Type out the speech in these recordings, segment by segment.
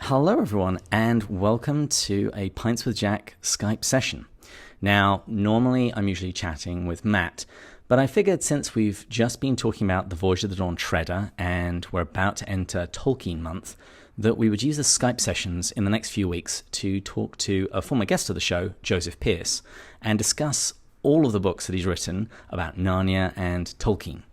Hello, everyone, and welcome to a Pints with Jack Skype session. Now, normally I'm usually chatting with Matt, but I figured since we've just been talking about the Voyage of the Dawn Treader and we're about to enter Tolkien month, that we would use the Skype sessions in the next few weeks to talk to a former guest of the show, Joseph Pearce, and discuss all of the books that he's written about Narnia and Tolkien.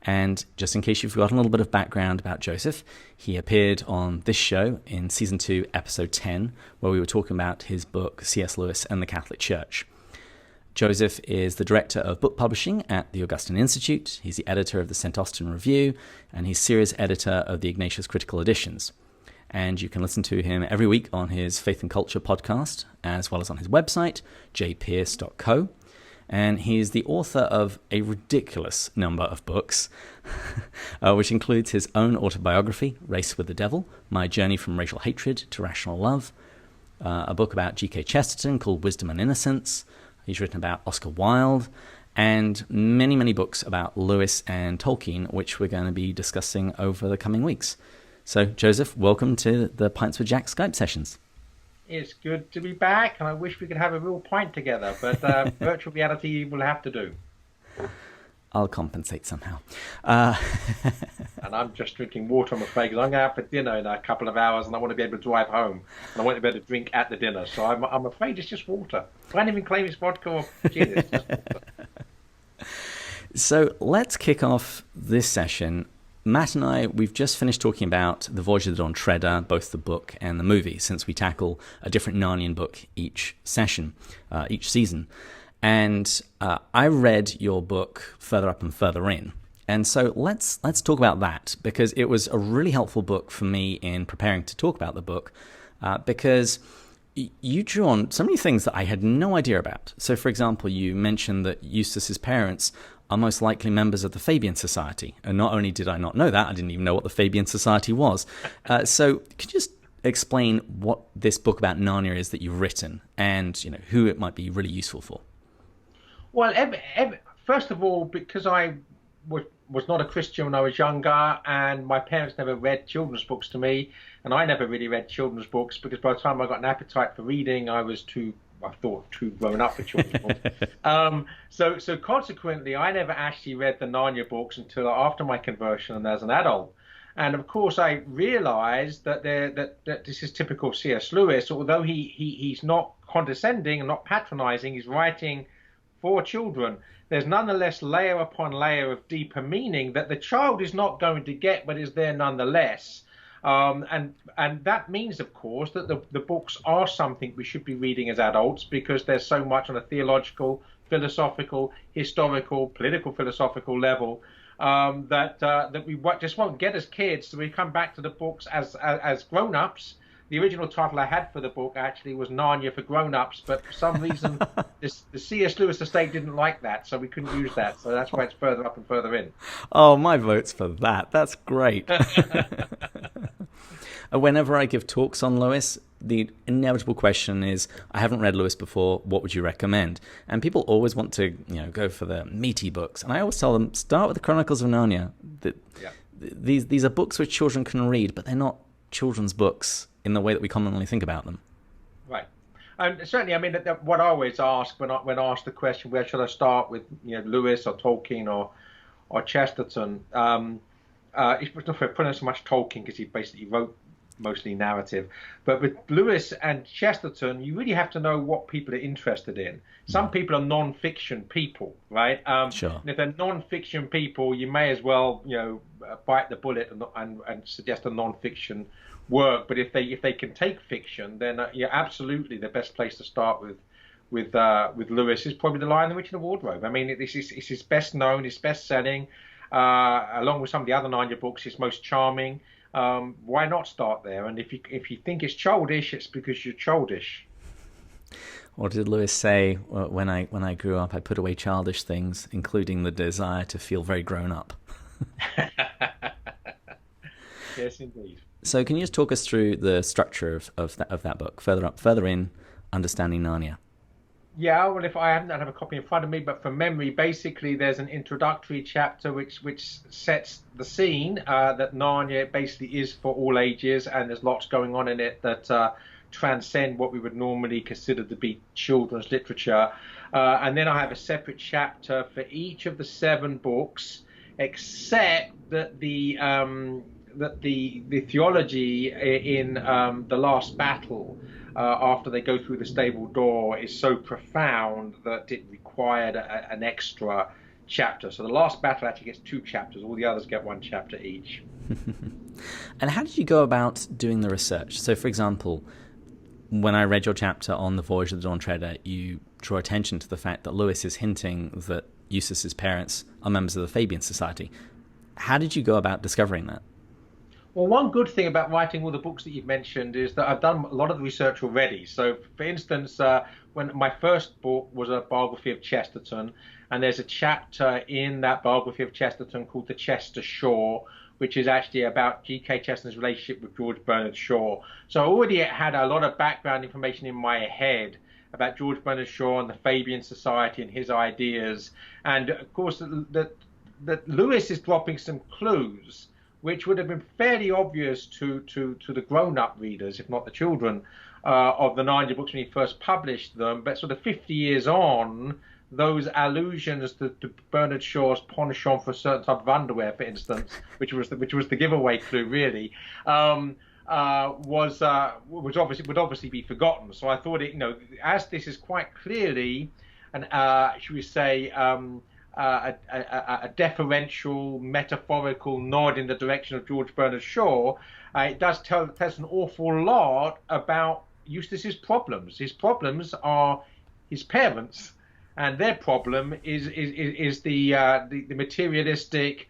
And just in case you've forgotten a little bit of background about Joseph, he appeared on this show in Season 2, Episode 10, where we were talking about his book, C.S. Lewis and the Catholic Church. Joseph is the director of book publishing at the Augustine Institute. He's the editor of the St. Austin Review, and he's series editor of the Ignatius Critical Editions. And you can listen to him every week on his Faith and Culture podcast, as well as on his website, jpearce.co. And he's the author of a ridiculous number of books, which includes his own autobiography, Race with the Devil, My Journey from Racial Hatred to Rational Love, a book about G.K. Chesterton called Wisdom and Innocence. He's written about Oscar Wilde, and many, many books about Lewis and Tolkien, which we're going to be discussing over the coming weeks. So, Joseph, welcome to the Pints with Jack Skype sessions. It's good to be back, and I wish we could have a real pint together, but virtual reality will have to do. I'll compensate somehow. And I'm just drinking water, I'm afraid, because I'm going out for dinner in a couple of hours, and I want to be able to drive home, and I want to be able to drink at the dinner. So I'm afraid it's just water. I don't even claim it's vodka or gin. It's just water. So let's kick off this session. Matt and I, we've just finished talking about The Voyage of the Dawn Treader, both the book and the movie, since we tackle a different Narnian book each session, each season. And I read your book Further Up and Further In. And so let's talk about that, because it was a really helpful book for me in preparing to talk about the book, because you drew on so many things that I had no idea about. So, for example, you mentioned that Eustace's parents are most likely members of the Fabian Society. And not only did I not know that, I didn't even know what the Fabian Society was. So could you just explain what this book about Narnia is that you've written, and who it might be really useful for? Well, first of all, because I was not a Christian when I was younger, and my parents never read children's books to me, and I never really read children's books, because by the time I got an appetite for reading, I thought too grown up for children's books. So consequently, I never actually read the Narnia books until after my conversion and as an adult. And of course, I realized that this is typical of C.S. Lewis. Although he's not condescending and not patronizing, he's writing for children. There's nonetheless layer upon layer of deeper meaning that the child is not going to get, but is there nonetheless. And that means, of course, that the books are something we should be reading as adults, because there's so much on a theological, philosophical, historical, political, philosophical level that we just won't get as kids. So we come back to the books as grown-ups. The original title I had for the book actually was Narnia for Grown-Ups, but for some reason the C.S. Lewis estate didn't like that, so we couldn't use that. So that's why it's Further Up and Further In. Oh, my vote's for that. That's great. Whenever I give talks on Lewis, the inevitable question is, I haven't read Lewis before, what would you recommend? And people always want to go for the meaty books. And I always tell them, start with the Chronicles of Narnia. These are books which children can read, but they're not children's books in the way that we commonly think about them. Right. And certainly, I mean, what I always ask when asked the question, where should I start with, Lewis or Tolkien or Chesterton? It's not for putting so much Tolkien, because he basically wrote mostly narrative. But with Lewis and Chesterton, you really have to know what people are interested in. Some people are non-fiction people, right? Sure. And if they're non-fiction people, you may as well, bite the bullet and suggest a non-fiction work. But if they can take fiction, then absolutely the best place to start with Lewis is probably The Lion, the Witch, and the Wardrobe. I mean, it's his best known, his best selling, along with some of the other Narnia books, his most charming. Why not start there? And if you think it's childish, it's because you're childish. What did Lewis say? When I grew up, I put away childish things, including the desire to feel very grown up. Yes, indeed. So can you just talk us through the structure of that book, Further Up, Further In, Understanding Narnia? Yeah, well, if I don't have a copy in front of me, but from memory, basically there's an introductory chapter which sets the scene that Narnia basically is for all ages, and there's lots going on in it that transcend what we would normally consider to be children's literature. And then I have a separate chapter for each of the 7 books, except that the theology in the last battle, after they go through the stable door, is so profound that it required an extra chapter. So the last battle actually gets 2 chapters. All the others get 1 chapter each. And how did you go about doing the research? So, for example, when I read your chapter on the Voyage of the Dawn Treader, you draw attention to the fact that Lewis is hinting that Eustace's parents are members of the Fabian Society. How did you go about discovering that? Well, one good thing about writing all the books that you've mentioned is that I've done a lot of the research already. So, for instance, when my first book was a biography of Chesterton, and there's a chapter in that biography of Chesterton called The Chester Shaw, which is actually about G.K. Chesterton's relationship with George Bernard Shaw. So I already had a lot of background information in my head about George Bernard Shaw and the Fabian Society and his ideas. And, of course, that Lewis is dropping some clues which would have been fairly obvious to the grown-up readers, if not the children, of the Narnia books when he first published them. But sort of 50 years on, those allusions to Bernard Shaw's penchant for a certain type of underwear, for instance, which was the giveaway clue, really, would obviously be forgotten. So I thought as this is quite clearly should we say, a deferential, metaphorical nod in the direction of George Bernard Shaw, it does tell us an awful lot about Eustace's problems. His problems are his parents, and their problem is the materialistic,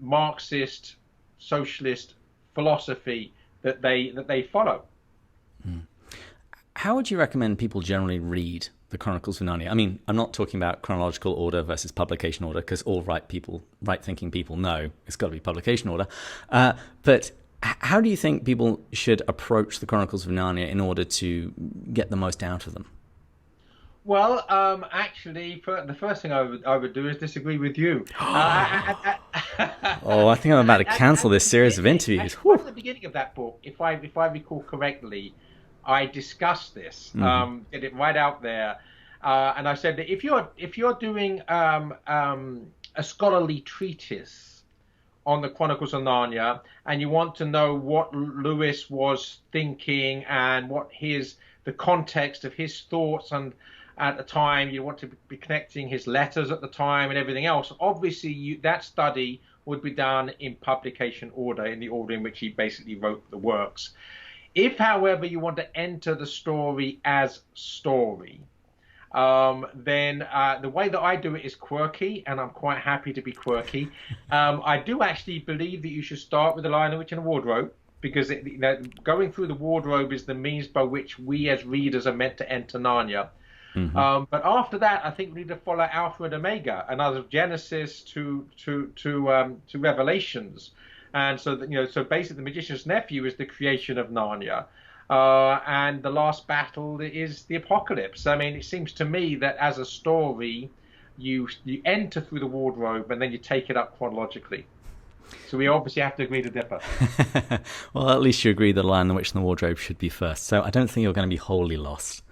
Marxist, socialist philosophy that they follow. How would you recommend people generally read the Chronicles of Narnia? I mean, I'm not talking about chronological order versus publication order, because all right-thinking people know it's got to be publication order. But how do you think people should approach the Chronicles of Narnia in order to get the most out of them? Well, actually, the first thing I would do is disagree with you. Oh, I think I'm about to cancel this series of interviews. At the beginning of that book, if I recall correctly, I discussed this, did it right out there, and I said that if you're doing a scholarly treatise on the Chronicles of Narnia, and you want to know what Lewis was thinking and what the context of his thoughts, and at the time you want to be connecting his letters at the time and everything else, obviously that study would be done in publication order, in the order in which he basically wrote the works. If, however, you want to enter the story as story, then the way that I do it is quirky, and I'm quite happy to be quirky. I do actually believe that you should start with The Lion, the Witch, and the Wardrobe, because going through the wardrobe is the means by which we as readers are meant to enter Narnia. Mm-hmm. But after that, I think we need to follow Alpha and Omega, and other Genesis to Revelations. And so so basically, the Magician's Nephew is the creation of Narnia, and the last battle is the apocalypse. I mean, it seems to me that as a story, you enter through the wardrobe and then you take it up chronologically. So we obviously have to agree to differ. Well, at least you agree that The Lion, the Witch, and the Wardrobe should be first. So I don't think you're going to be wholly lost.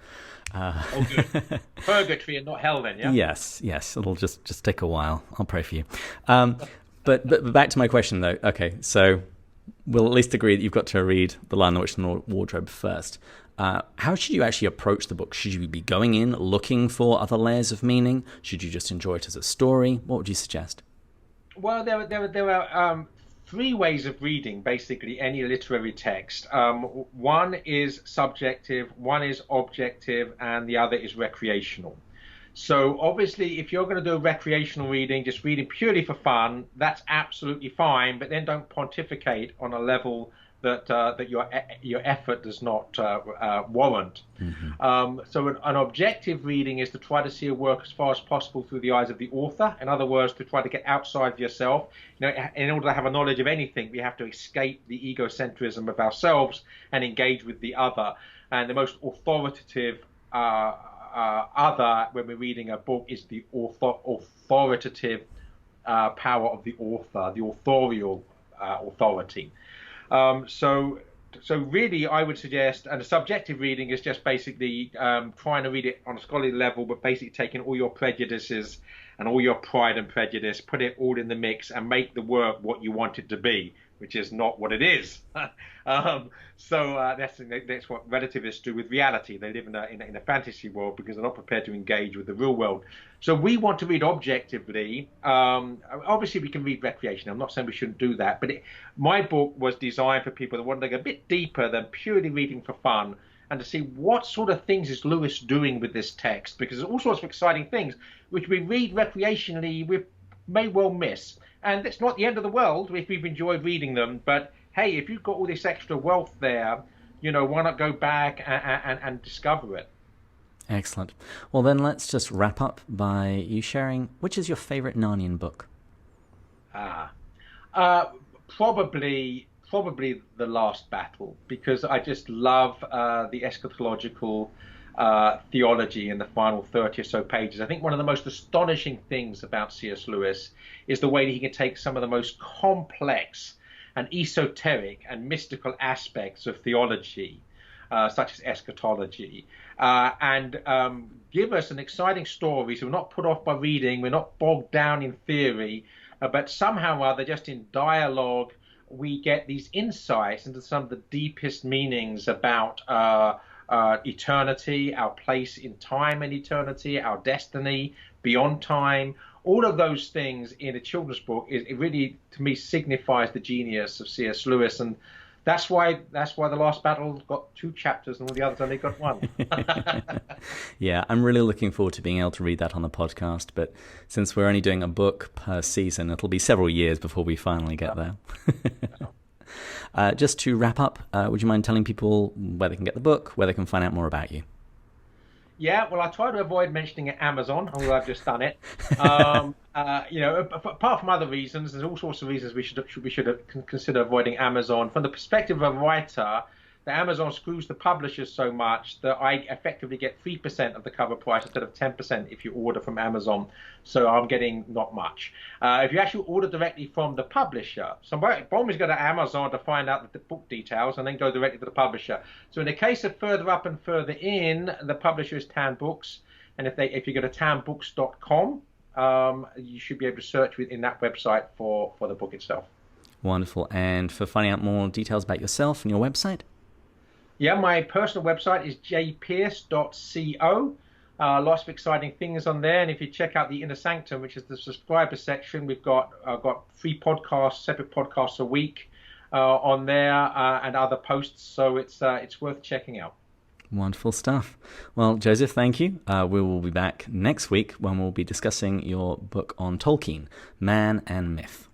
Oh, good. Purgatory and not hell, then, yeah? Yes. It'll just take a while. I'll pray for you. But back to my question, though. Okay, so we'll at least agree that you've got to read The Lion, the Witch, and the Wardrobe first. How should you actually approach the book? Should you be going in looking for other layers of meaning? Should you just enjoy it as a story? What would you suggest? Well, there are 3 ways of reading, basically, any literary text. One is subjective, one is objective, and the other is recreational. So obviously, if you're going to do a recreational reading, just reading purely for fun, that's absolutely fine. But then don't pontificate on a level that your effort does not warrant. Mm-hmm. So an objective reading is to try to see a work as far as possible through the eyes of the author. In other words, to try to get outside of yourself. In order to have a knowledge of anything, we have to escape the egocentrism of ourselves and engage with the other. And the most authoritative other when we're reading a book is the authoritative power of the author, the authorial authority. So really, I would suggest, and the subjective reading is just basically trying to read it on a scholarly level, but basically taking all your prejudices and all your pride and prejudice, put it all in the mix, and make the work what you want it to be, which is not what it is. That's what relativists do with reality. They live in a fantasy world because they're not prepared to engage with the real world. So we want to read objectively. Obviously, we can read recreation. I'm not saying we shouldn't do that, but my book was designed for people that want to go a bit deeper than purely reading for fun, and to see what sort of things is Lewis doing with this text, because there's all sorts of exciting things which we read recreationally we may well miss. And it's not the end of the world if we've enjoyed reading them, but hey, if you've got all this extra wealth there, why not go back and discover it? Excellent. Well, then let's just wrap up by you sharing, which is your favorite Narnian book? Probably The Last Battle, because I just love the eschatological theology in the final 30 or so pages. I think one of the most astonishing things about C.S. Lewis is the way that he can take some of the most complex and esoteric and mystical aspects of theology, such as eschatology, and give us an exciting story. So we're not put off by reading, we're not bogged down in theory, but somehow or other, just in dialogue, we get these insights into some of the deepest meanings about eternity, our place in time and eternity, our destiny beyond time. All of those things in a children's book, it really, to me, signifies the genius of C.S. Lewis, and that's why The Last Battle got 2 chapters and all the others only got 1. Yeah, I'm really looking forward to being able to read that on the podcast, but since we're only doing a book per season, it'll be several years before we finally get there. Just to wrap up, would you mind telling people where they can get the book, where they can find out more about you? Yeah, well, I try to avoid mentioning Amazon, although I've just done it. Apart from other reasons, there's all sorts of reasons we should consider avoiding Amazon. From the perspective of a writer, the Amazon screws the publishers so much that I effectively get 3% of the cover price instead of 10% if you order from Amazon. So I'm getting not much. If you actually order directly from the publisher, so always go to Amazon to find out the book details and then go directly to the publisher. So in the case of further up and further in, the publisher is Tan Books. And if you go to tanbooks.com, you should be able to search within that website for the book itself. Wonderful. And for finding out more details about yourself and your website? Yeah, my personal website is jpearce.co. Lots of exciting things on there. And if you check out the Inner Sanctum, which is the subscriber section, we've got 3 podcasts, separate podcasts a week on there, and other posts. So it's worth checking out. Wonderful stuff. Well, Joseph, thank you. We will be back next week when we'll be discussing your book on Tolkien, Man and Myth.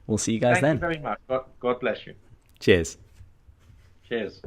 We'll see you guys then. Thank you very much. God bless you. Cheers. Cheers.